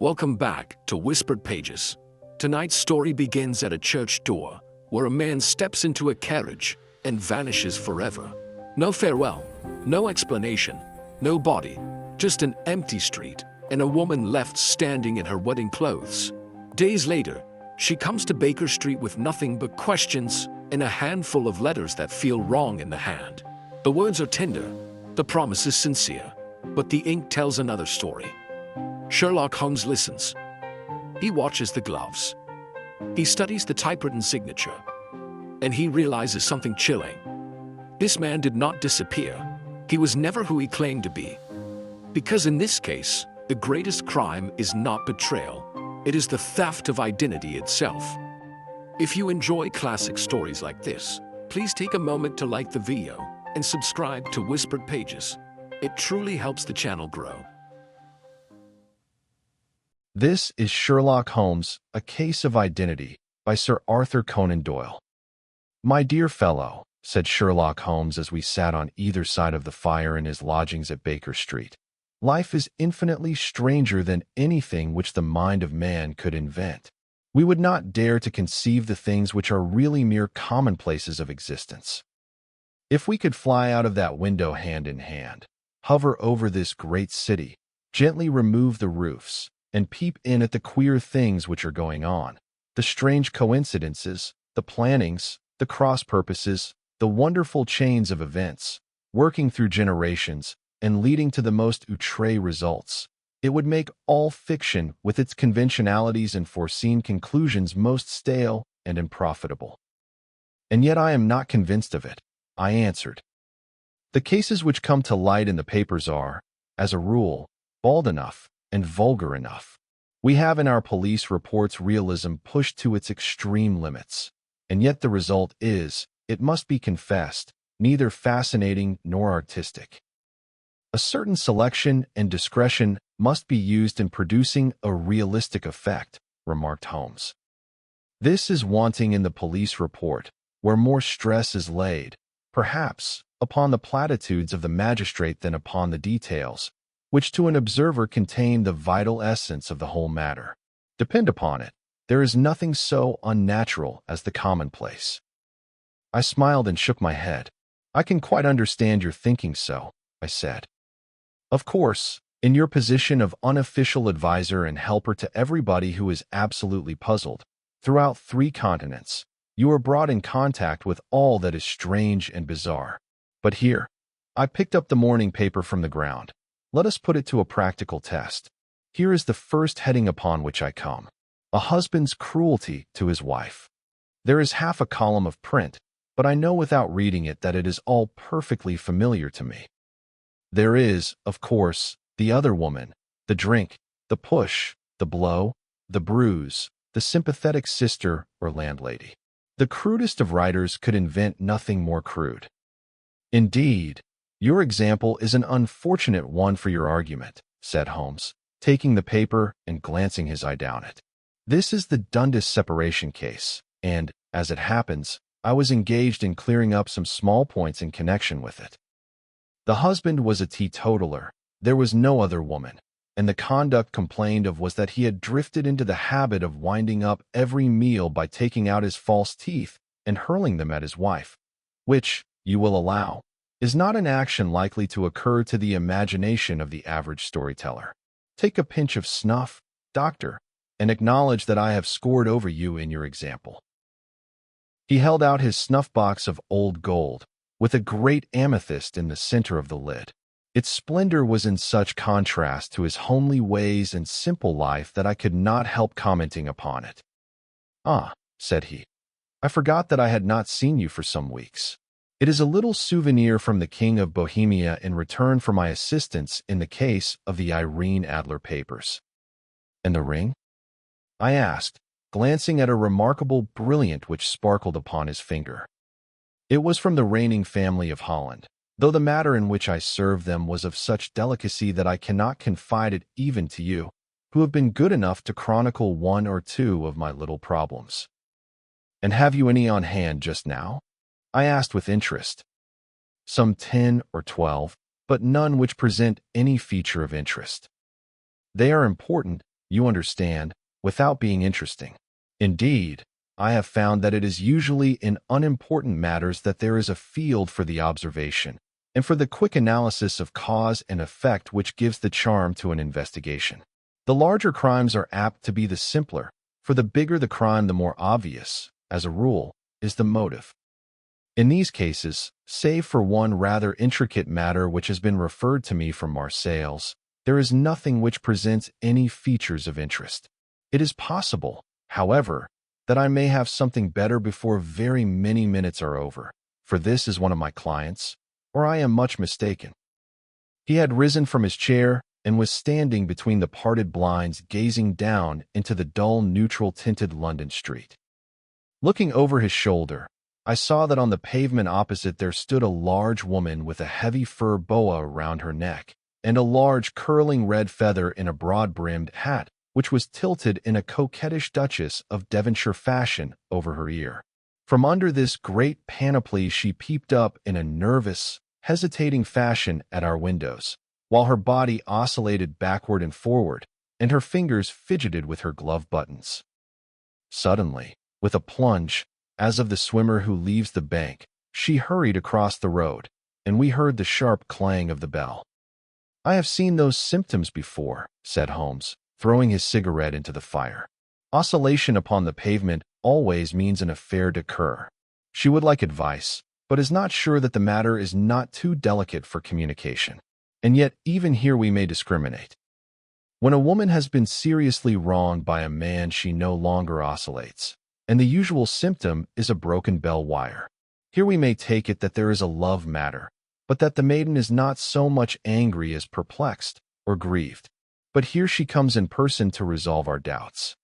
Welcome back to Whispered Pages. Tonight's story begins at a church door, where a man steps into a carriage and vanishes forever. No farewell, no explanation, no body, just an empty street and a woman left standing in her wedding clothes. Days later, she comes to Baker Street with nothing but questions and a handful of letters that feel wrong in the hand. The words are tender, the promise is sincere, but the ink tells another story. Sherlock Holmes listens. He watches the gloves. He studies the typewritten signature. And he realizes something chilling. This man did not disappear. He was never who he claimed to be. Because in this case, the greatest crime is not betrayal. It is the theft of identity itself. If you enjoy classic stories like this, please take a moment to like the video and subscribe to Whispered Pages. It truly helps the channel grow. This is Sherlock Holmes, A Case of Identity by Sir Arthur Conan Doyle. "My dear fellow," said Sherlock Holmes as we sat on either side of the fire in his lodgings at Baker Street, "life is infinitely stranger than anything which the mind of man could invent. We would not dare to conceive the things which are really mere commonplaces of existence. If we could fly out of that window hand in hand, hover over this great city, gently remove the roofs, and peep in at the queer things which are going on, the strange coincidences, the plannings, the cross-purposes, the wonderful chains of events, working through generations and leading to the most outre results, it would make all fiction with its conventionalities and foreseen conclusions most stale and unprofitable. And yet I am not convinced of it," I answered. "The cases which come to light in the papers are, as a rule, bald enough and vulgar enough. We have in our police reports realism pushed to its extreme limits, and yet the result is, it must be confessed, neither fascinating nor artistic. A certain selection and discretion must be used in producing a realistic effect," remarked Holmes. "This is wanting in the police report, where more stress is laid, perhaps, upon the platitudes of the magistrate than upon the details, which to an observer contain the vital essence of the whole matter. Depend upon it, there is nothing so unnatural as the commonplace." I smiled and shook my head. "I can quite understand your thinking so," I said. "Of course, in your position of unofficial advisor and helper to everybody who is absolutely puzzled, throughout 3 continents, you are brought in contact with all that is strange and bizarre. But here, I picked up the morning paper from the ground. Let us put it to a practical test. Here is the first heading upon which I come: a husband's cruelty to his wife. There is half a column of print, but I know without reading it that it is all perfectly familiar to me. There is, of course, the other woman, the drink, the push, the blow, the bruise, the sympathetic sister or landlady. The crudest of writers could invent nothing more crude. Indeed, your example is an unfortunate one for your argument," said Holmes, taking the paper and glancing his eye down it. "This is the Dundas separation case, and, as it happens, I was engaged in clearing up some small points in connection with it. The husband was a teetotaler, there was no other woman, and the conduct complained of was that he had drifted into the habit of winding up every meal by taking out his false teeth and hurling them at his wife, which, you will allow, is not an action likely to occur to the imagination of the average storyteller. Take a pinch of snuff, doctor, and acknowledge that I have scored over you in your example." He held out his snuff-box of old gold, with a great amethyst in the center of the lid. Its splendor was in such contrast to his homely ways and simple life that I could not help commenting upon it. "Ah," said he, "I forgot that I had not seen you for some weeks. It is a little souvenir from the King of Bohemia in return for my assistance in the case of the Irene Adler papers." "And the ring?" I asked, glancing at a remarkable brilliant which sparkled upon his finger. "It was from the reigning family of Holland, though the matter in which I served them was of such delicacy that I cannot confide it even to you, who have been good enough to chronicle 1 or 2 of my little problems." "And have you any on hand just now?" I asked with interest. "Some 10 or 12, but none which present any feature of interest. They are important, you understand, without being interesting. Indeed, I have found that it is usually in unimportant matters that there is a field for the observation, and for the quick analysis of cause and effect which gives the charm to an investigation. The larger crimes are apt to be the simpler, for the bigger the crime the more obvious, as a rule, is the motive. In these cases, save for one rather intricate matter which has been referred to me from Marseilles, there is nothing which presents any features of interest. It is possible, however, that I may have something better before very many minutes are over, for this is one of my clients, or I am much mistaken. He had risen from his chair and was standing between the parted blinds gazing down into the dull neutral-tinted London street. Looking over his shoulder, I saw that on the pavement opposite there stood a large woman with a heavy fur boa around her neck, and a large curling red feather in a broad-brimmed hat, which was tilted in a coquettish Duchess of Devonshire fashion over her ear. From under this great panoply she peeped up in a nervous, hesitating fashion at our windows, while her body oscillated backward and forward, and her fingers fidgeted with her glove buttons. Suddenly, with a plunge, as of the swimmer who leaves the bank, she hurried across the road, and we heard the sharp clang of the bell. "I have seen those symptoms before," said Holmes, throwing his cigarette into the fire. "Oscillation upon the pavement always means an affair de cœur. She would like advice, but is not sure that the matter is not too delicate for communication. And yet even here we may discriminate. When a woman has been seriously wronged by a man, she no longer oscillates, and the usual symptom is a broken bell wire. Here we may take it that there is a love matter, but that the maiden is not so much angry as perplexed or grieved. But here she comes in person to resolve our doubts."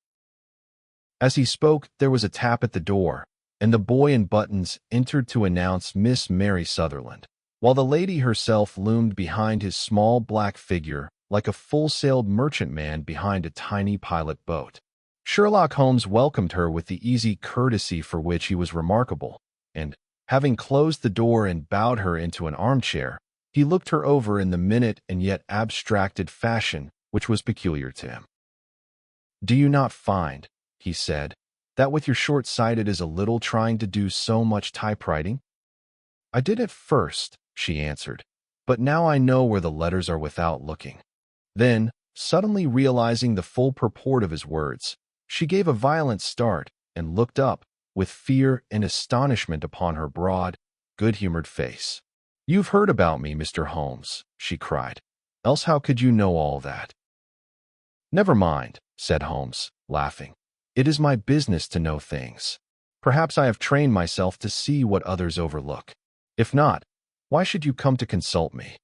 As he spoke, there was a tap at the door, and the boy in buttons entered to announce Miss Mary Sutherland, while the lady herself loomed behind his small black figure like a full-sailed merchantman behind a tiny pilot boat. Sherlock Holmes welcomed her with the easy courtesy for which he was remarkable, and, having closed the door and bowed her into an armchair, he looked her over in the minute and yet abstracted fashion which was peculiar to him. "Do you not find," he said, "that with your short-sighted is a little trying to do so much typewriting?" "I did at first," she answered, "but now I know where the letters are without looking." Then, suddenly realizing the full purport of his words, she gave a violent start and looked up, with fear and astonishment upon her broad, good-humored face. "You've heard about me, Mr. Holmes," she cried. "Else how could you know all that?" "Never mind," said Holmes, laughing. "It is my business to know things. Perhaps I have trained myself to see what others overlook. If not, why should you come to consult me?"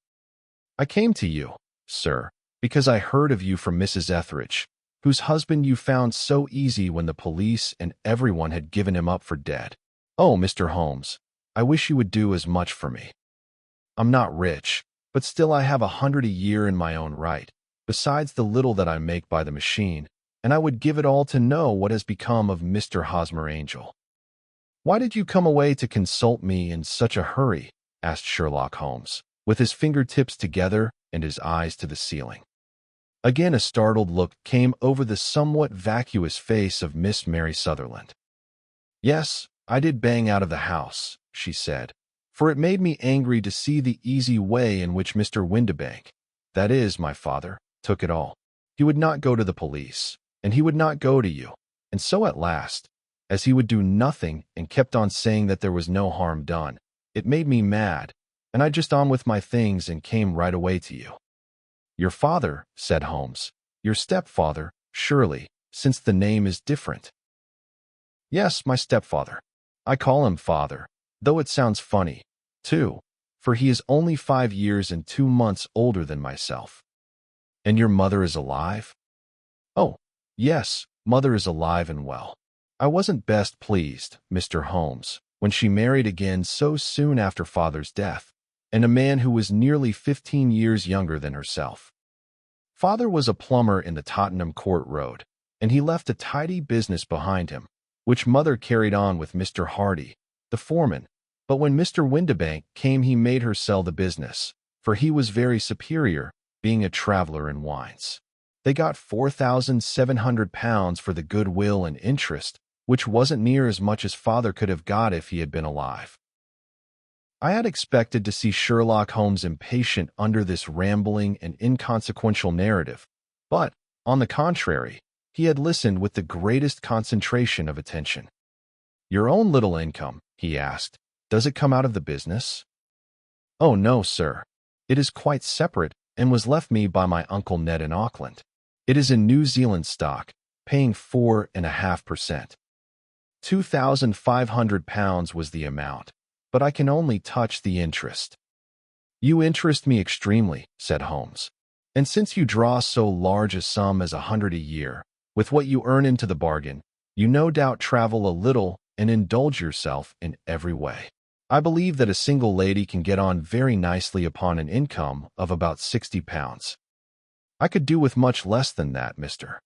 "I came to you, sir, because I heard of you from Mrs. Etheridge, whose husband you found so easy when the police and everyone had given him up for dead. Oh, Mr. Holmes, I wish you would do as much for me. I'm not rich, but still I have 100 a year in my own right, besides the little that I make by the machine, and I would give it all to know what has become of Mr. Hosmer Angel." "Why did you come away to consult me in such a hurry?" asked Sherlock Holmes, with his fingertips together and his eyes to the ceiling. Again a startled look came over the somewhat vacuous face of Miss Mary Sutherland. "Yes, I did bang out of the house," she said, "for it made me angry to see the easy way in which Mr. Windibank, that is, my father, took it all. He would not go to the police, and he would not go to you, and so at last, as he would do nothing and kept on saying that there was no harm done, it made me mad, and I just on with my things and came right away to you." "Your father," said Holmes. "Your stepfather, surely, since the name is different." "Yes, my stepfather. I call him father, though it sounds funny, too, for he is only 5 years and 2 months older than myself." "And your mother is alive?" "Oh, yes, mother is alive and well. I wasn't best pleased, Mr. Holmes, when she married again so soon after father's death, and a man who was nearly 15 years younger than herself. Father was a plumber in the Tottenham Court Road, and he left a tidy business behind him, which mother carried on with Mr. Hardy, the foreman, but when Mr. Windibank came he made her sell the business, for he was very superior, being a traveler in wines. They got £4,700 for the goodwill and interest, which wasn't near as much as father could have got if he had been alive. I had expected to see Sherlock Holmes impatient under this rambling and inconsequential narrative, but, on the contrary, he had listened with the greatest concentration of attention. "Your own little income," he asked, "does it come out of the business?" "Oh, no, sir. It is quite separate and was left me by my Uncle Ned in Auckland. It is in New Zealand stock, paying 4.5%. £2,500 was the amount, but I can only touch the interest." "You interest me extremely," said Holmes. "And since you draw so large a sum as 100 a year, with what you earn into the bargain, you no doubt travel a little and indulge yourself in every way. I believe that a single lady can get on very nicely upon an income of about £60. I could do with much less than that, Mr.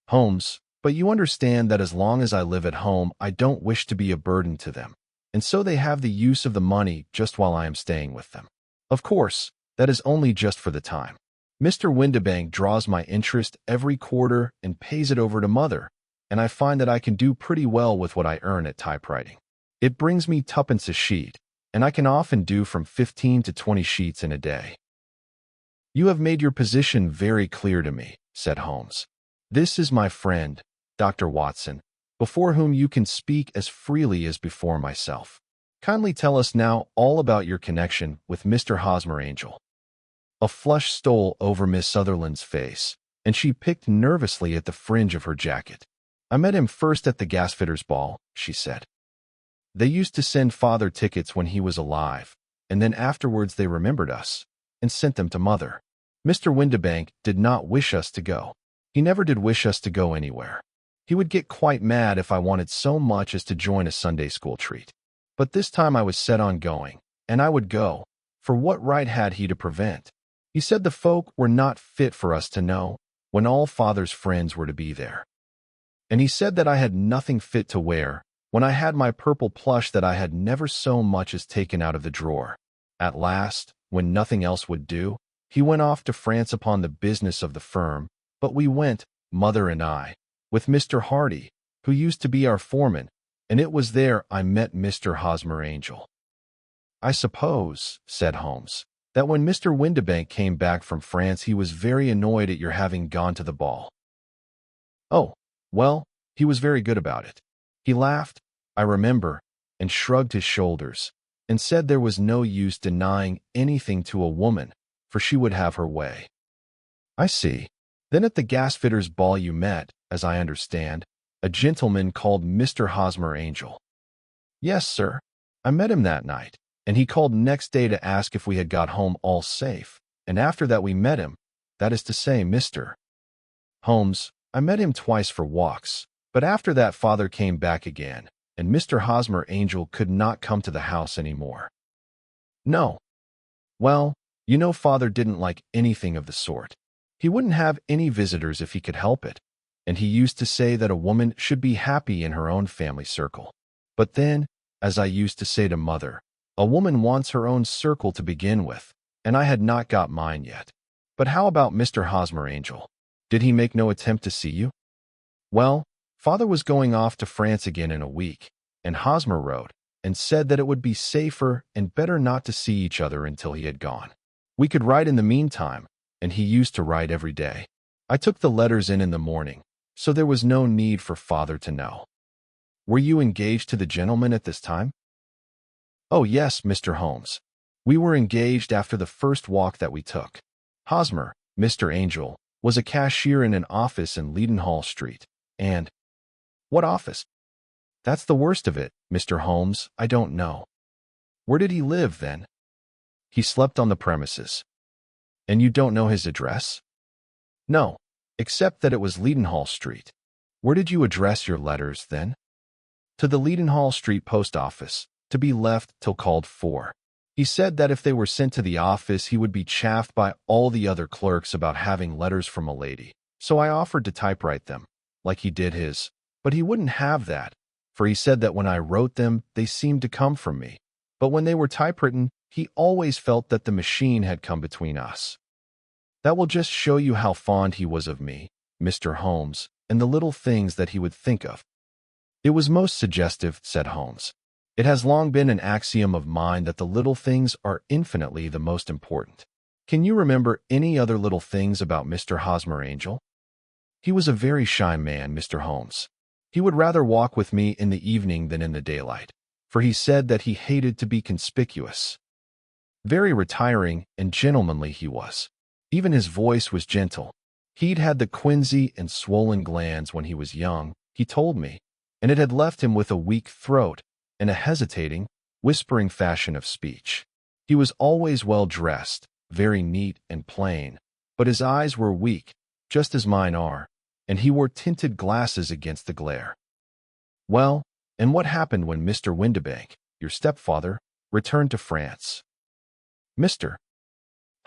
Holmes, but you understand that as long as I live at home, I don't wish to be a burden to them, and so they have the use of the money just while I am staying with them. Of course, that is only just for the time. Mr. Windibank draws my interest every quarter and pays it over to mother, and I find that I can do pretty well with what I earn at typewriting. It brings me twopence a sheet, and I can often do from 15 to 20 sheets in a day." "You have made your position very clear to me," said Holmes. "This is my friend, Dr. Watson, before whom you can speak as freely as before myself. Kindly tell us now all about your connection with Mr. Hosmer Angel." A flush stole over Miss Sutherland's face, and she picked nervously at the fringe of her jacket. "I met him first at the gasfitters' ball," she said. "They used to send father tickets when he was alive, and then afterwards they remembered us and sent them to mother. Mr. Windibank did not wish us to go. He never did wish us to go anywhere. He would get quite mad if I wanted so much as to join a Sunday school treat. But this time I was set on going, and I would go, for what right had he to prevent? He said the folk were not fit for us to know, when all father's friends were to be there. And he said that I had nothing fit to wear, when I had my purple plush that I had never so much as taken out of the drawer. At last, when nothing else would do, he went off to France upon the business of the firm, but we went, mother and I, with Mr. Hardy, who used to be our foreman, and it was there I met Mr. Hosmer Angel." "I suppose," said Holmes, "that when Mr. Windibank came back from France he was very annoyed at your having gone to the ball." "Oh, well, he was very good about it. He laughed, I remember, and shrugged his shoulders, and said there was no use denying anything to a woman, for she would have her way." "I see. Then at the gasfitters' ball you met, as I understand, a gentleman called Mr. Hosmer Angel." "Yes, sir. I met him that night, and he called next day to ask if we had got home all safe, and after that we met him, that is to say, Mr. Holmes, I met him twice for walks, but after that father came back again, and Mr. Hosmer Angel could not come to the house any more." "No. Well, you know father didn't like anything of the sort. He wouldn't have any visitors if he could help it, and he used to say that a woman should be happy in her own family circle. But then, as I used to say to mother, a woman wants her own circle to begin with, and I had not got mine yet. But how about Mr. Hosmer Angel? Did he make no attempt to see you?" "Well, father was going off to France again in a week, and Hosmer wrote and said that it would be safer and better not to see each other until he had gone. We could write in the meantime, and he used to write every day. I took the letters in the morning, so there was no need for father to know." "Were you engaged to the gentleman at this time?" "Oh, yes, Mr. Holmes. We were engaged after the first walk that we took. Hosmer, Mr. Angel, was a cashier in an office in Leadenhall Street, and—" "What office?" "That's the worst of it, Mr. Holmes, I don't know." "Where did he live, then?" "He slept on the premises." "And you don't know his address?" "No, except that it was Leadenhall Street." "Where did you address your letters, then?" "To the Leadenhall Street post office, to be left till called for. He said that if they were sent to the office he would be chaffed by all the other clerks about having letters from a lady, so I offered to typewrite them, like he did his, but he wouldn't have that, for he said that when I wrote them they seemed to come from me, but when they were typewritten he always felt that the machine had come between us." That will just show you how fond he was of me, Mr. Holmes, and the little things that he would think of. It was most suggestive, said Holmes. It has long been an axiom of mine that the little things are infinitely the most important. Can you remember any other little things about Mr. Hosmer Angel? He was a very shy man, Mr. Holmes. He would rather walk with me in the evening than in the daylight, for he said that he hated to be conspicuous. Very retiring and gentlemanly he was. Even his voice was gentle. He'd had the quinsy and swollen glands when he was young, he told me, and it had left him with a weak throat and a hesitating, whispering fashion of speech. He was always well dressed, very neat and plain, but his eyes were weak, just as mine are, and he wore tinted glasses against the glare. Well, and what happened when Mr. Windibank, your stepfather, returned to France? Mr.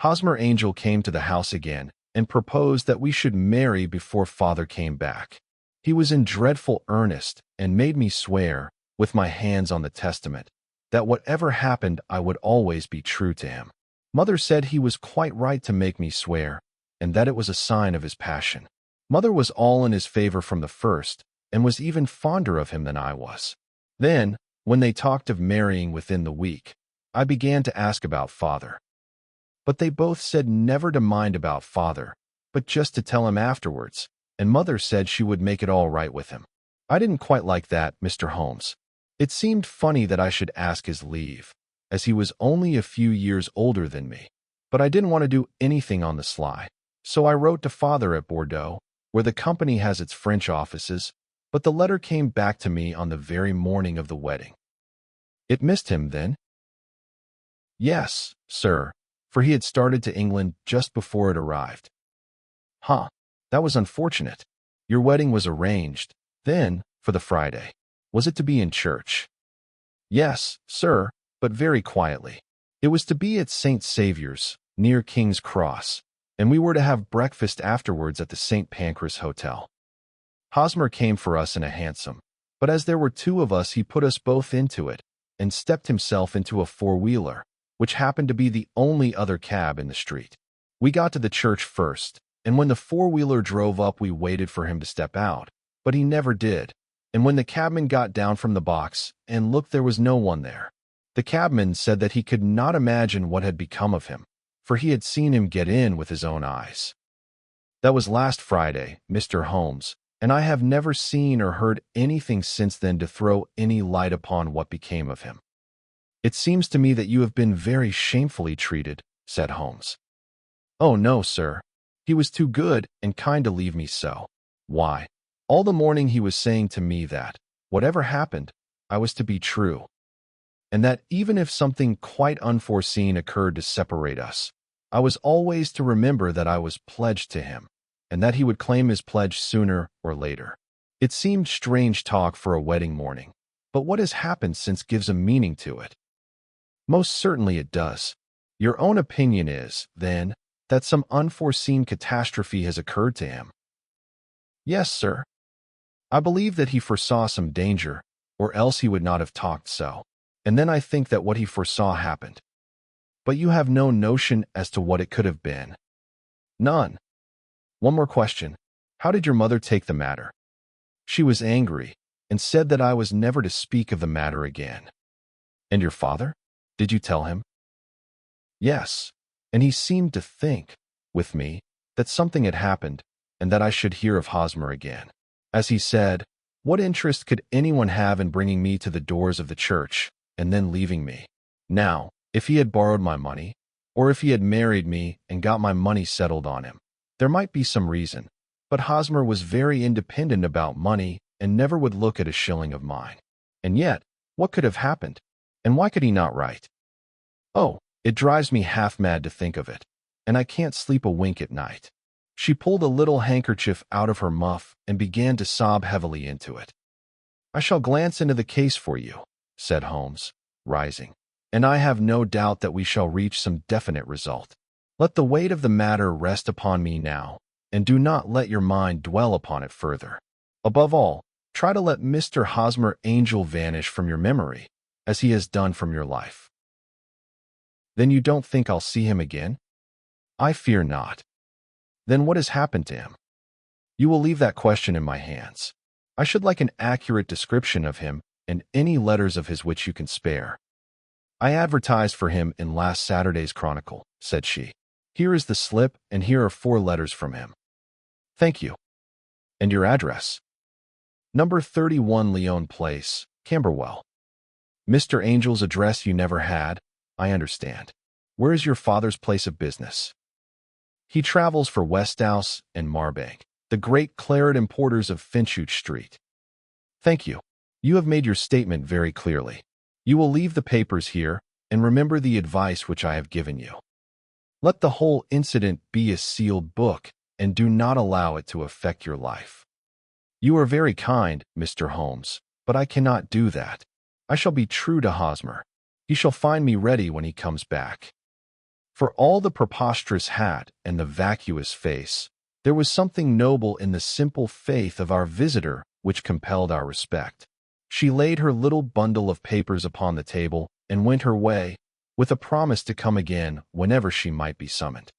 Hosmer Angel came to the house again and proposed that we should marry before father came back. He was in dreadful earnest and made me swear, with my hands on the testament, that whatever happened I would always be true to him. Mother said he was quite right to make me swear, and that it was a sign of his passion. Mother was all in his favor from the first, and was even fonder of him than I was. Then, when they talked of marrying within the week, I began to ask about father. But they both said never to mind about father, but just to tell him afterwards, and mother said she would make it all right with him. I didn't quite like that, Mr. Holmes. It seemed funny that I should ask his leave, as he was only a few years older than me, but I didn't want to do anything on the sly. So I wrote to father at Bordeaux, where the company has its French offices, but the letter came back to me on the very morning of the wedding. It missed him then? Yes, sir, for he had started to England just before it arrived. Huh, that was unfortunate. Your wedding was arranged, then, for the Friday. Was it to be in church? Yes, sir, but very quietly. It was to be at St. Saviour's, near King's Cross, and we were to have breakfast afterwards at the St. Pancras Hotel. Hosmer came for us in a hansom, but as there were two of us he put us both into it, and stepped himself into a four-wheeler, which happened to be the only other cab in the street. We got to the church first, and when the four-wheeler drove up we waited for him to step out, but he never did, and when the cabman got down from the box and looked there was no one there. The cabman said that he could not imagine what had become of him, for he had seen him get in with his own eyes. That was last Friday, Mr. Holmes, and I have never seen or heard anything since then to throw any light upon what became of him. It seems to me that you have been very shamefully treated, said Holmes. Oh, no, sir. He was too good and kind to leave me so. Why, all the morning he was saying to me that, whatever happened, I was to be true, and that even if something quite unforeseen occurred to separate us, I was always to remember that I was pledged to him, and that he would claim his pledge sooner or later. It seemed strange talk for a wedding morning, but what has happened since gives a meaning to it. Most certainly it does. Your own opinion is, then, that some unforeseen catastrophe has occurred to him. Yes, sir. I believe that he foresaw some danger, or else he would not have talked so, and then I think that what he foresaw happened. But you have no notion as to what it could have been. None. One more question. How did your mother take the matter? She was angry, and said that I was never to speak of the matter again. And your father? Did you tell him? Yes, and he seemed to think, with me, that something had happened, and that I should hear of Hosmer again. As he said, what interest could anyone have in bringing me to the doors of the church, and then leaving me? Now, if he had borrowed my money, or if he had married me and got my money settled on him, there might be some reason, but Hosmer was very independent about money and never would look at a shilling of mine. And yet, what could have happened? And why could he not write? Oh, it drives me half mad to think of it, and I can't sleep a wink at night. She pulled a little handkerchief out of her muff and began to sob heavily into it. I shall glance into the case for you, said Holmes, rising, and I have no doubt that we shall reach some definite result. Let the weight of the matter rest upon me now, and do not let your mind dwell upon it further. Above all, try to let Mr. Hosmer Angel vanish from your memory, as he has done from your life. Then you don't think I'll see him again? I fear not. Then what has happened to him? You will leave that question in my hands. I should like an accurate description of him and any letters of his which you can spare. I advertised for him in last Saturday's Chronicle, said she. Here is the slip, and here are 4 letters from him. Thank you. And your address? Number 31 Leon Place, Camberwell. Mr. Angel's address you never had? I understand. Where is your father's place of business? He travels for Westhouse and Marbank, the great claret importers of Finchute Street. Thank you. You have made your statement very clearly. You will leave the papers here, and remember the advice which I have given you. Let the whole incident be a sealed book, and do not allow it to affect your life. You are very kind, Mr. Holmes, but I cannot do that. I shall be true to Hosmer. He shall find me ready when he comes back. For all the preposterous hat and the vacuous face, there was something noble in the simple faith of our visitor which compelled our respect. She laid her little bundle of papers upon the table and went her way, with a promise to come again whenever she might be summoned.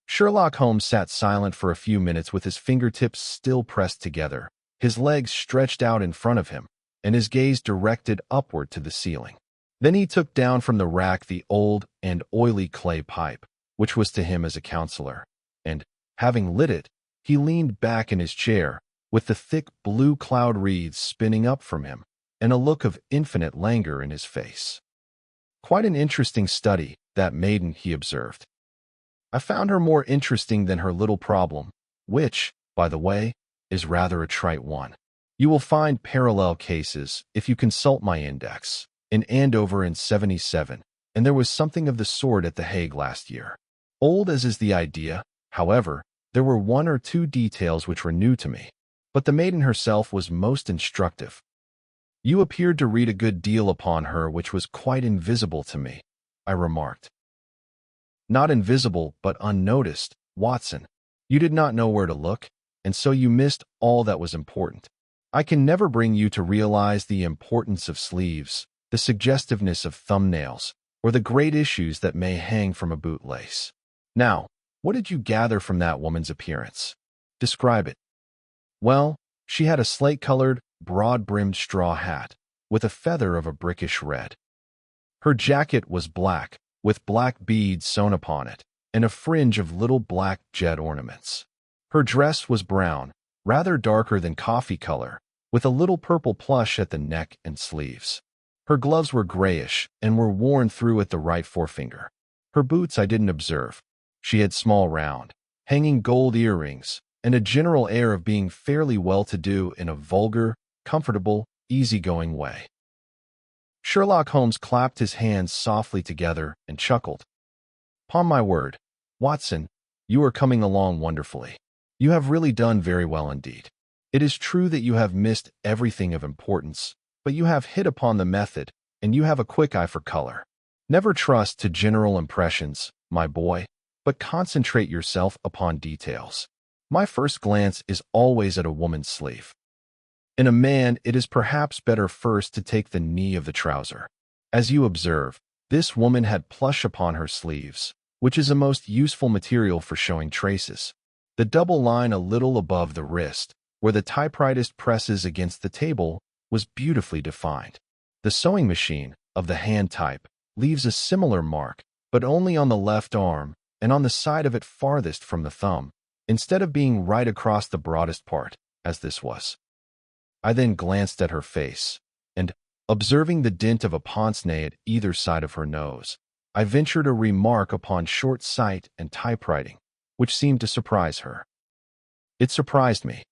Sherlock Holmes sat silent for a few minutes with his fingertips still pressed together, his legs stretched out in front of him, and his gaze directed upward to the ceiling. Then he took down from the rack the old and oily clay pipe, which was to him as a counselor, and, having lit it, he leaned back in his chair, with the thick blue cloud wreaths spinning up from him, and a look of infinite languor in his face. Quite an interesting study, that maiden, he observed. I found her more interesting than her little problem, which, by the way, is rather a trite one. You will find parallel cases if you consult my index, in Andover in '77, and there was something of the sort at The Hague last year. Old as is the idea, however, there were 1 or 2 details which were new to me, but the maiden herself was most instructive. You appeared to read a good deal upon her which was quite invisible to me, I remarked. Not invisible, but unnoticed, Watson. You did not know where to look, and so you missed all that was important. I can never bring you to realize the importance of sleeves, the suggestiveness of thumbnails, or the great issues that may hang from a bootlace. Now, what did you gather from that woman's appearance? Describe it. Well, she had a slate-colored, broad-brimmed straw hat, with a feather of a brickish red. Her jacket was black, with black beads sewn upon it, and a fringe of little black jet ornaments. Her dress was brown, rather darker than coffee color, with a little purple plush at the neck and sleeves. Her gloves were grayish and were worn through at the right forefinger. Her boots I didn't observe. She had small round, hanging gold earrings, and a general air of being fairly well-to-do in a vulgar, comfortable, easy-going way. Sherlock Holmes clapped his hands softly together and chuckled. "'Pon my word, Watson, you are coming along wonderfully. You have really done very well indeed. It is true that you have missed everything of importance, but you have hit upon the method, and you have a quick eye for color. Never trust to general impressions, my boy, but concentrate yourself upon details. My first glance is always at a woman's sleeve. In a man, it is perhaps better first to take the knee of the trouser. As you observe, this woman had plush upon her sleeves, which is a most useful material for showing traces. The double line a little above the wrist, where the typewriter presses against the table, was beautifully defined. The sewing machine, of the hand type, leaves a similar mark, but only on the left arm and on the side of it farthest from the thumb, instead of being right across the broadest part, as this was. I then glanced at her face, and, observing the dint of a pince-nez at either side of her nose, I ventured a remark upon short sight and typewriting, which seemed to surprise her. It surprised me.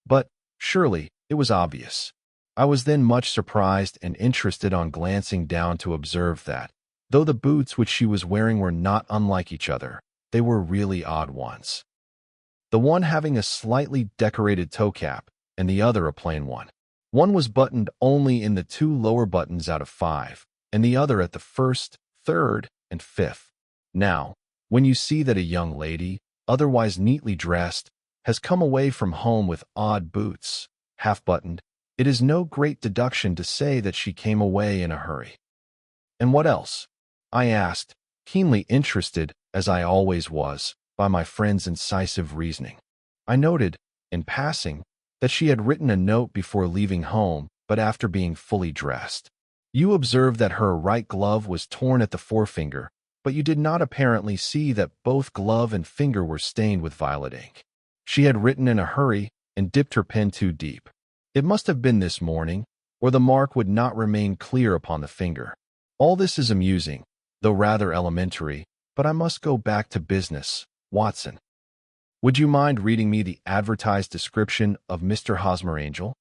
But, surely, it was obvious. I was then much surprised and interested on glancing down to observe that, though the boots which she was wearing were not unlike each other, they were really odd ones. The one having a slightly decorated toe cap, and the other a plain one. One was buttoned only in the 2 lower buttons out of 5, and the other at the 1st, 3rd, and 5th. Now, when you see that a young lady, otherwise neatly dressed, has come away from home with odd boots, half-buttoned, it is no great deduction to say that she came away in a hurry. And what else? I asked, keenly interested, as I always was, by my friend's incisive reasoning. I noted, in passing, that she had written a note before leaving home, but after being fully dressed. You observed that her right glove was torn at the forefinger, but you did not apparently see that both glove and finger were stained with violet ink. She had written in a hurry and dipped her pen too deep. It must have been this morning, or the mark would not remain clear upon the finger. All this is amusing, though rather elementary, but I must go back to business, Watson. Would you mind reading me the advertised description of Mr. Hosmer Angel?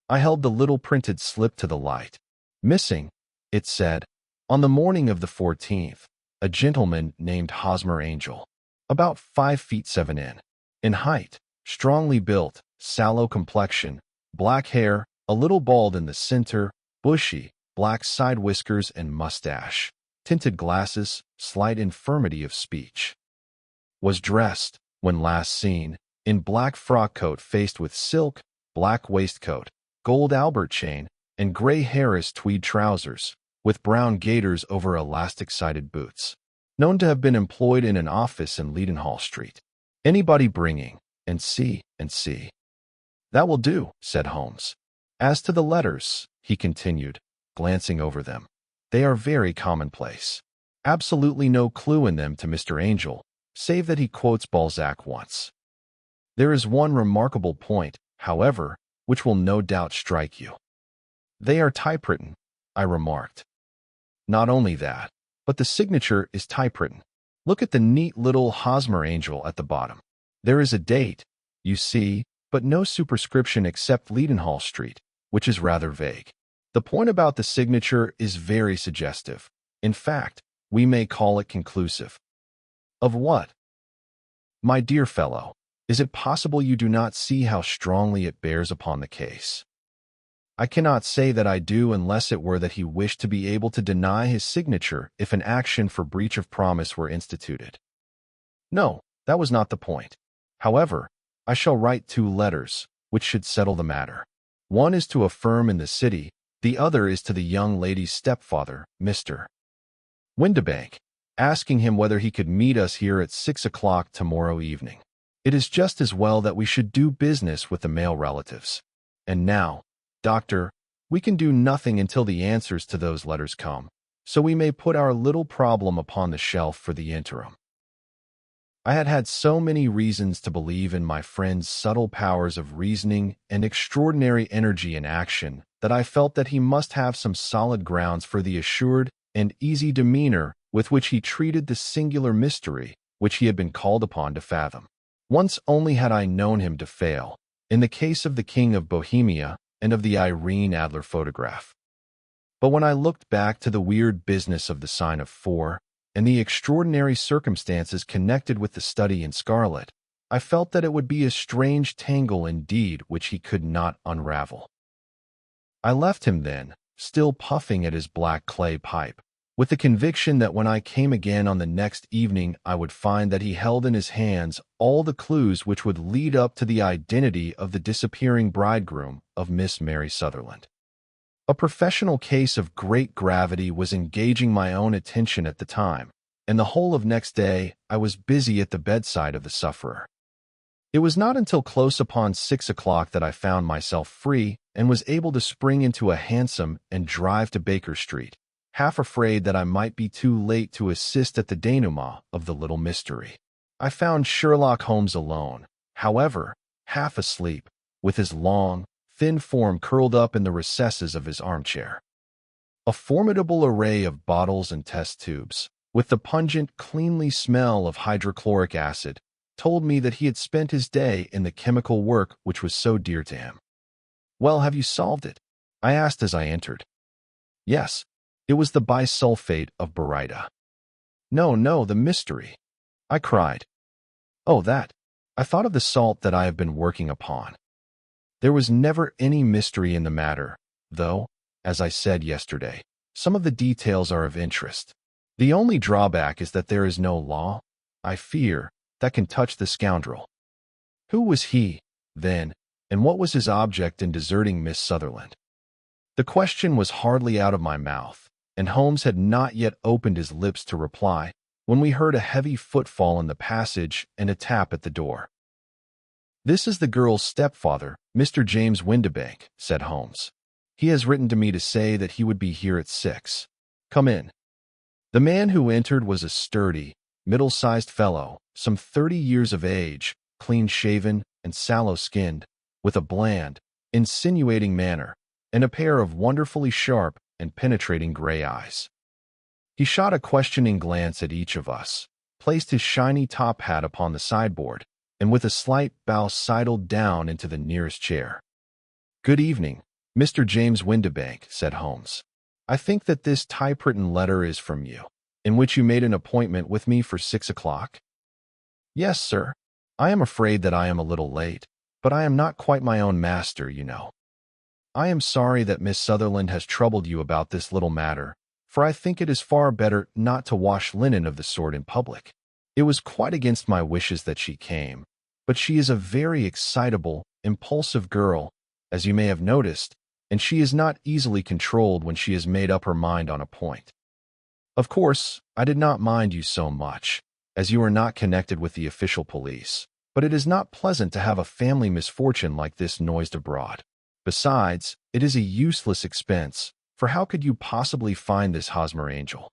I held the little printed slip to the light. Missing, it said, on the morning of the 14th, a gentleman named Hosmer Angel, about 5 feet 7 in height, strongly built, sallow complexion, black hair, a little bald in the center, bushy, black side whiskers and mustache, tinted glasses, slight infirmity of speech. Was dressed, when last seen, in black frock coat faced with silk, black waistcoat, gold Albert chain, and gray Harris tweed trousers, with brown gaiters over elastic-sided boots. Known to have been employed in an office in Leadenhall Street. Anybody bringing, and see. That will do, said Holmes. As to the letters, he continued, glancing over them, they are very commonplace. Absolutely no clue in them to Mr. Angel, save that he quotes Balzac once. There is one remarkable point, however, which will no doubt strike you. They are typewritten, I remarked. Not only that, but the signature is typewritten. Look at the neat little Hosmer Angel at the bottom. There is a date, you see, but no superscription except Leadenhall Street, which is rather vague. The point about the signature is very suggestive. In fact, we may call it conclusive. Of what? My dear fellow, is it possible you do not see how strongly it bears upon the case? I cannot say that I do unless it were that he wished to be able to deny his signature if an action for breach of promise were instituted. No, that was not the point. However, I shall write 2 letters, which should settle the matter. One is to a firm in the city, the other is to the young lady's stepfather, Mr. Windibank, asking him whether he could meet us here at 6 o'clock tomorrow evening. It is just as well that we should do business with the male relatives. And now, Doctor, we can do nothing until the answers to those letters come, so we may put our little problem upon the shelf for the interim. I had had so many reasons to believe in my friend's subtle powers of reasoning and extraordinary energy in action that I felt that he must have some solid grounds for the assured and easy demeanor with which he treated the singular mystery which he had been called upon to fathom. Once only had I known him to fail, in the case of the King of Bohemia and of the Irene Adler photograph. But when I looked back to the weird business of the sign of 4, and the extraordinary circumstances connected with the study in scarlet, I felt that it would be a strange tangle indeed which he could not unravel. I left him then, still puffing at his black clay pipe, with the conviction that when I came again on the next evening I would find that he held in his hands all the clues which would lead up to the identity of the disappearing bridegroom of Miss Mary Sutherland. A professional case of great gravity was engaging my own attention at the time, and the whole of next day I was busy at the bedside of the sufferer. It was not until close upon 6 o'clock that I found myself free and was able to spring into a hansom and drive to Baker Street, half afraid that I might be too late to assist at the denouement of the little mystery. I found Sherlock Holmes alone, however, half asleep, with his long, thin form curled up in the recesses of his armchair. A formidable array of bottles and test tubes, with the pungent, cleanly smell of hydrochloric acid, told me that he had spent his day in the chemical work which was so dear to him. "Well, have you solved it?" I asked as I entered. "Yes, it was the bisulfate of baryta." No, the mystery," I cried. "Oh, that. I thought of the salt that I have been working upon. There was never any mystery in the matter, though, as I said yesterday, some of the details are of interest. The only drawback is that there is no law, I fear, that can touch the scoundrel. Who was he, then, and what was his object in deserting Miss Sutherland?" The question was hardly out of my mouth, and Holmes had not yet opened his lips to reply, when we heard a heavy footfall in the passage and a tap at the door. "This is the girl's stepfather, Mr. James Windibank," said Holmes. "He has written to me to say that he would be here at 6. Come in." The man who entered was a sturdy, middle-sized fellow, some 30 years of age, clean-shaven and sallow-skinned, with a bland, insinuating manner and a pair of wonderfully sharp and penetrating gray eyes. He shot a questioning glance at each of us, placed his shiny top hat upon the sideboard, and with a slight bow sidled down into the nearest chair. "Good evening, Mr. James Windibank," said Holmes. "I think that this typewritten letter is from you, in which you made an appointment with me for 6 o'clock?" "Yes, sir. I am afraid that I am a little late, but I am not quite my own master, you know. I am sorry that Miss Sutherland has troubled you about this little matter, for I think it is far better not to wash linen of the sort in public. It was quite against my wishes that she came, but she is a very excitable, impulsive girl, as you may have noticed, and she is not easily controlled when she has made up her mind on a point. Of course, I did not mind you so much, as you are not connected with the official police, but it is not pleasant to have a family misfortune like this noised abroad. Besides, it is a useless expense, for how could you possibly find this Hosmer Angel?"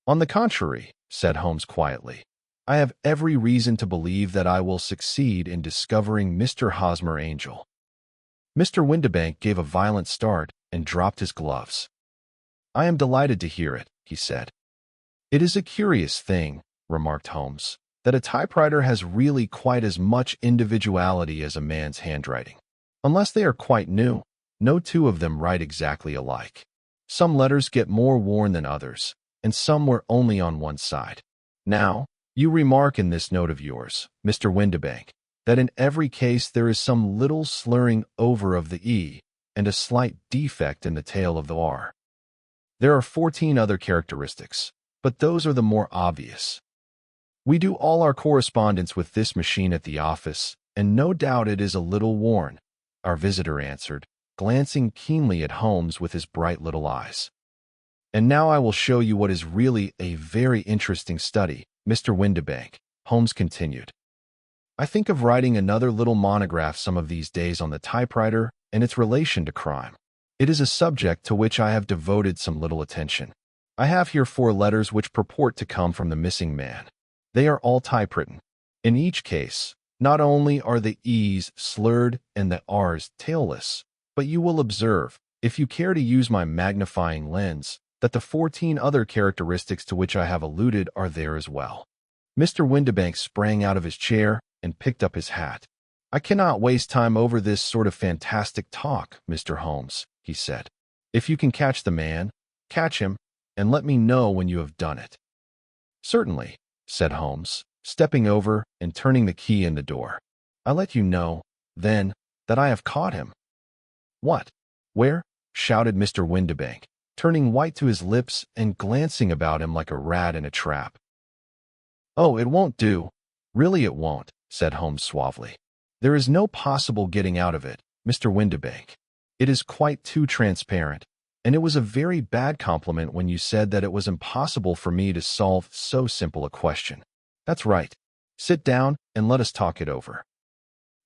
"On the contrary," said Holmes quietly, "I have every reason to believe that I will succeed in discovering Mr. Hosmer Angel." Mr. Windibank gave a violent start and dropped his gloves. "I am delighted to hear it," he said. "It is a curious thing," remarked Holmes, "that a typewriter has really quite as much individuality as a man's handwriting. Unless they are quite new, no two of them write exactly alike. Some letters get more worn than others, and some wear only on one side. Now, you remark in this note of yours, Mr. Windibank, that in every case there is some little slurring over of the E and a slight defect in the tail of the R. There are 14 other characteristics, but those are the more obvious. We do all our correspondence with this machine at the office, and no doubt it is a little worn," our visitor answered, glancing keenly at Holmes with his bright little eyes. "And now I will show you what is really a very interesting study, Mr. Windibank," Holmes continued. "I think of writing another little monograph some of these days on the typewriter and its relation to crime. It is a subject to which I have devoted some little attention. I have here 4 letters which purport to come from the missing man. They are all typewritten. In each case, not only are the E's slurred and the R's tailless, but you will observe, if you care to use my magnifying lens, that the 14 other characteristics to which I have alluded are there as well." Mr. Windibank sprang out of his chair and picked up his hat. "I cannot waste time over this sort of fantastic talk, Mr. Holmes," he said. "If you can catch the man, catch him, and let me know when you have done it." "Certainly," said Holmes, stepping over and turning the key in the door. "I'll let you know, then, that I have caught him." "What? Where?" shouted Mr. Windibank, turning white to his lips and glancing about him like a rat in a trap. "Oh, it won't do. Really it won't," said Holmes suavely. "There is no possible getting out of it, Mr. Windibank. It is quite too transparent, and it was a very bad compliment when you said that it was impossible for me to solve so simple a question. That's right. Sit down and let us talk it over."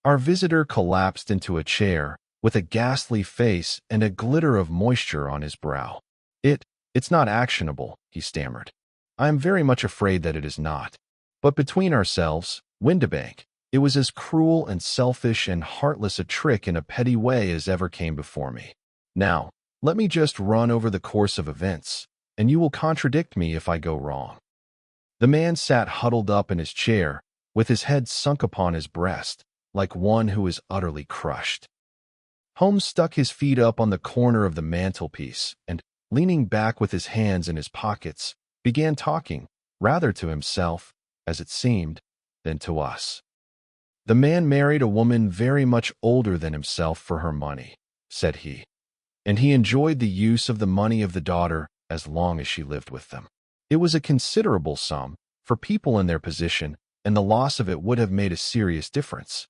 Our visitor collapsed into a chair with a ghastly face and a glitter of moisture on his brow. It's not actionable," he stammered. "I am very much afraid that it is not. But between ourselves, Windibank, it was as cruel and selfish and heartless a trick in a petty way as ever came before me. Now, let me just run over the course of events, and you will contradict me if I go wrong." The man sat huddled up in his chair, with his head sunk upon his breast, like one who is utterly crushed. Holmes stuck his feet up on the corner of the mantelpiece and, leaning back with his hands in his pockets, began talking, rather to himself, as it seemed, than to us. "The man married a woman very much older than himself for her money," said he, "and he enjoyed the use of the money of the daughter as long as she lived with them. It was a considerable sum for people in their position, and the loss of it would have made a serious difference.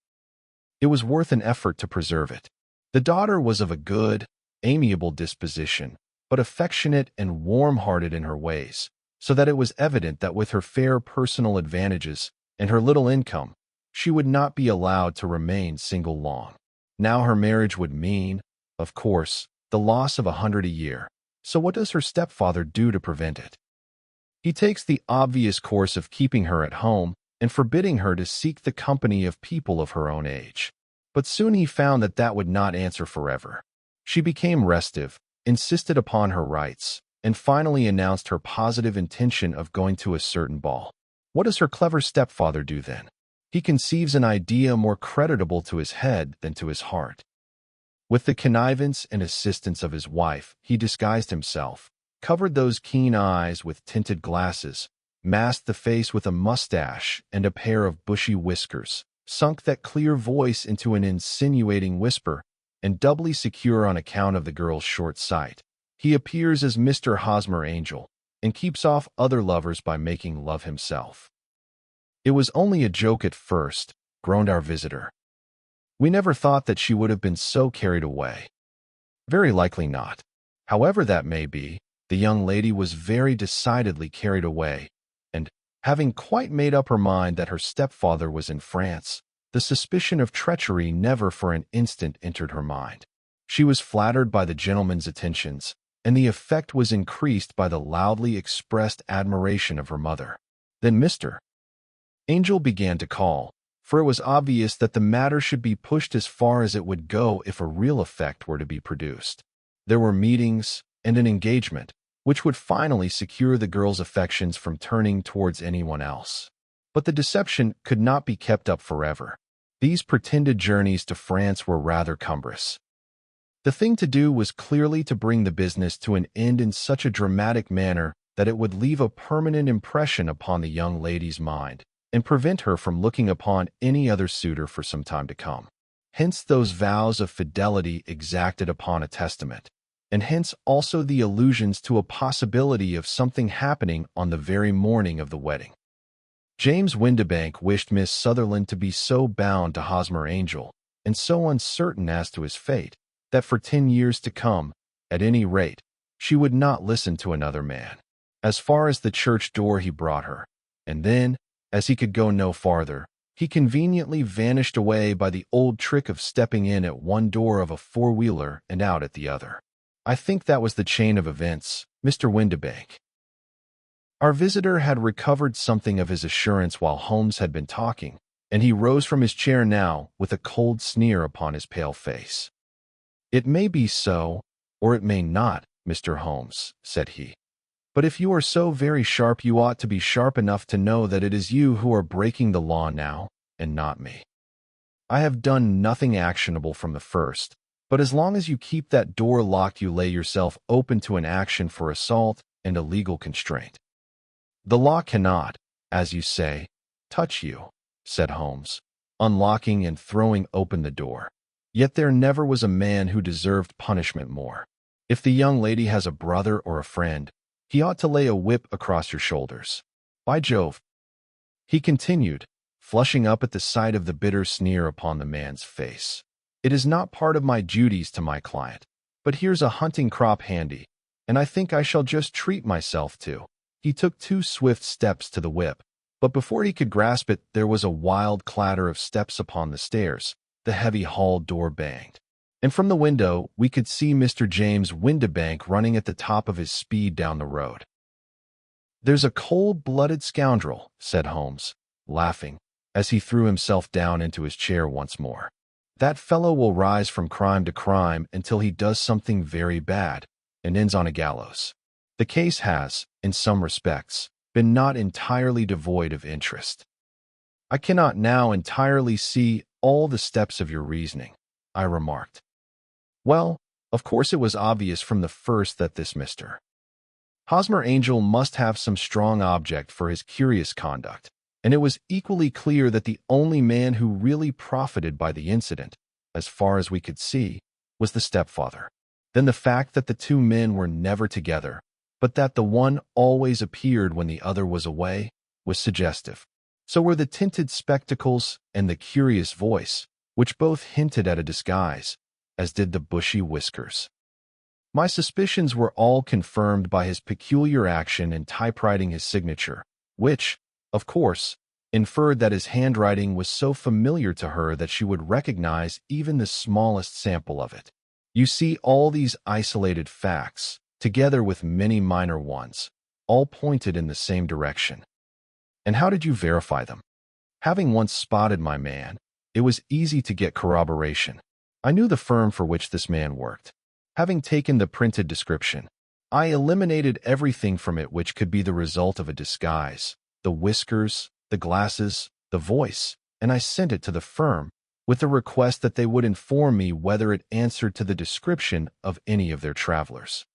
It was worth an effort to preserve it. The daughter was of a good, amiable disposition, but affectionate and warm-hearted in her ways, so that it was evident that with her fair personal advantages and her little income, she would not be allowed to remain single long. Now her marriage would mean, of course, the loss of 100 a year. So what does her stepfather do to prevent it? He takes the obvious course of keeping her at home and forbidding her to seek the company of people of her own age. But soon he found that that would not answer forever. She became restive, insisted upon her rights, and finally announced her positive intention of going to a certain ball. What does her clever stepfather do then? He conceives an idea more creditable to his head than to his heart. With the connivance and assistance of his wife, he disguised himself, covered those keen eyes with tinted glasses, masked the face with a mustache and a pair of bushy whiskers, sunk that clear voice into an insinuating whisper, and doubly secure on account of the girl's short sight, he appears as Mr. Hosmer Angel and keeps off other lovers by making love himself. It was only a joke at first, groaned our visitor. We never thought that she would have been so carried away. Very likely not. However that may be, the young lady was very decidedly carried away, and, having quite made up her mind that her stepfather was in France, the suspicion of treachery never for an instant entered her mind. She was flattered by the gentleman's attentions, and the effect was increased by the loudly expressed admiration of her mother. Then Mr. Angel began to call, for it was obvious that the matter should be pushed as far as it would go if a real effect were to be produced. There were meetings and an engagement, which would finally secure the girl's affections from turning towards anyone else. But the deception could not be kept up forever. These pretended journeys to France were rather cumbrous. The thing to do was clearly to bring the business to an end in such a dramatic manner that it would leave a permanent impression upon the young lady's mind and prevent her from looking upon any other suitor for some time to come. Hence those vows of fidelity exacted upon a testament, and hence also the allusions to a possibility of something happening on the very morning of the wedding. James Windibank wished Miss Sutherland to be so bound to Hosmer Angel and so uncertain as to his fate, that for 10 years to come, at any rate, she would not listen to another man. As far as the church door he brought her, and then, as he could go no farther, he conveniently vanished away by the old trick of stepping in at one door of a four-wheeler and out at the other. I think that was the chain of events, Mr. Windibank. Our visitor had recovered something of his assurance while Holmes had been talking, and he rose from his chair now with a cold sneer upon his pale face. "It may be so, or it may not, Mr. Holmes," said he. "But if you are so very sharp, you ought to be sharp enough to know that it is you who are breaking the law now, and not me. I have done nothing actionable from the first, but as long as you keep that door locked, you lay yourself open to an action for assault and illegal constraint. The law cannot, as you say, touch you," said Holmes, unlocking and throwing open the door. "Yet there never was a man who deserved punishment more. If the young lady has a brother or a friend, he ought to lay a whip across your shoulders. By Jove," he continued, flushing up at the sight of the bitter sneer upon the man's face, "it is not part of my duties to my client, but here's a hunting crop handy, and I think I shall just treat myself to." He took 2 swift steps to the whip, but before he could grasp it, there was a wild clatter of steps upon the stairs, the heavy hall door banged, and from the window we could see Mr. James Windibank running at the top of his speed down the road. "There's a cold-blooded scoundrel," said Holmes, laughing, as he threw himself down into his chair once more. "That fellow will rise from crime to crime until he does something very bad, and ends on a gallows. The case has, in some respects, been not entirely devoid of interest. I cannot now entirely see all the steps of your reasoning," I remarked. "Well, of course it was obvious from the first that this Mr. Hosmer Angel must have some strong object for his curious conduct, and it was equally clear that the only man who really profited by the incident, as far as we could see, was the stepfather. Then the fact that the 2 men were never together, but that the one always appeared when the other was away, was suggestive. So were the tinted spectacles and the curious voice, which both hinted at a disguise, as did the bushy whiskers. My suspicions were all confirmed by his peculiar action in typewriting his signature, which, of course, inferred that his handwriting was so familiar to her that she would recognize even the smallest sample of it. You see, all these isolated facts, together with many minor ones, all pointed in the same direction. And how did you verify them? Having once spotted my man, it was easy to get corroboration. I knew the firm for which this man worked. Having taken the printed description, I eliminated everything from it which could be the result of a disguise, the whiskers, the glasses, the voice, and I sent it to the firm with the request that they would inform me whether it answered to the description of any of their travelers.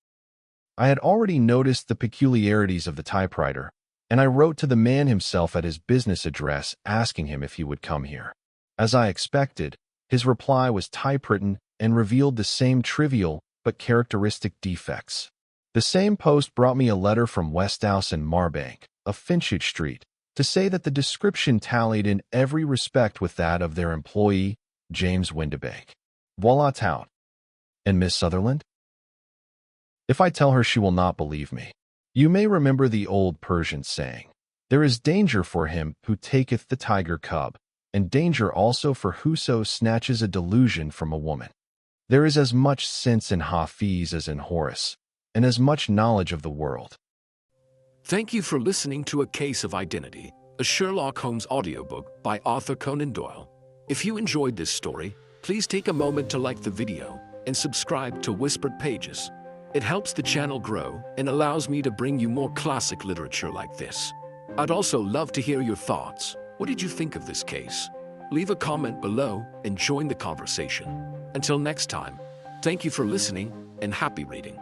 I had already noticed the peculiarities of the typewriter, and I wrote to the man himself at his business address asking him if he would come here. As I expected, his reply was typewritten and revealed the same trivial but characteristic defects. The same post brought me a letter from Westhouse and Marbank, of Finchage Street, to say that the description tallied in every respect with that of their employee, James Windibank. Voila tout. And Miss Sutherland? If I tell her, she will not believe me. You may remember the old Persian saying, "There is danger for him who taketh the tiger cub, and danger also for whoso snatches a delusion from a woman." There is as much sense in Hafiz as in Horace, and as much knowledge of the world. Thank you for listening to A Case of Identity, a Sherlock Holmes audiobook by Arthur Conan Doyle. If you enjoyed this story, please take a moment to like the video and subscribe to Whispered Pages. It helps the channel grow and allows me to bring you more classic literature like this. I'd also love to hear your thoughts. What did you think of this case? Leave a comment below and join the conversation. Until next time, thank you for listening and happy reading.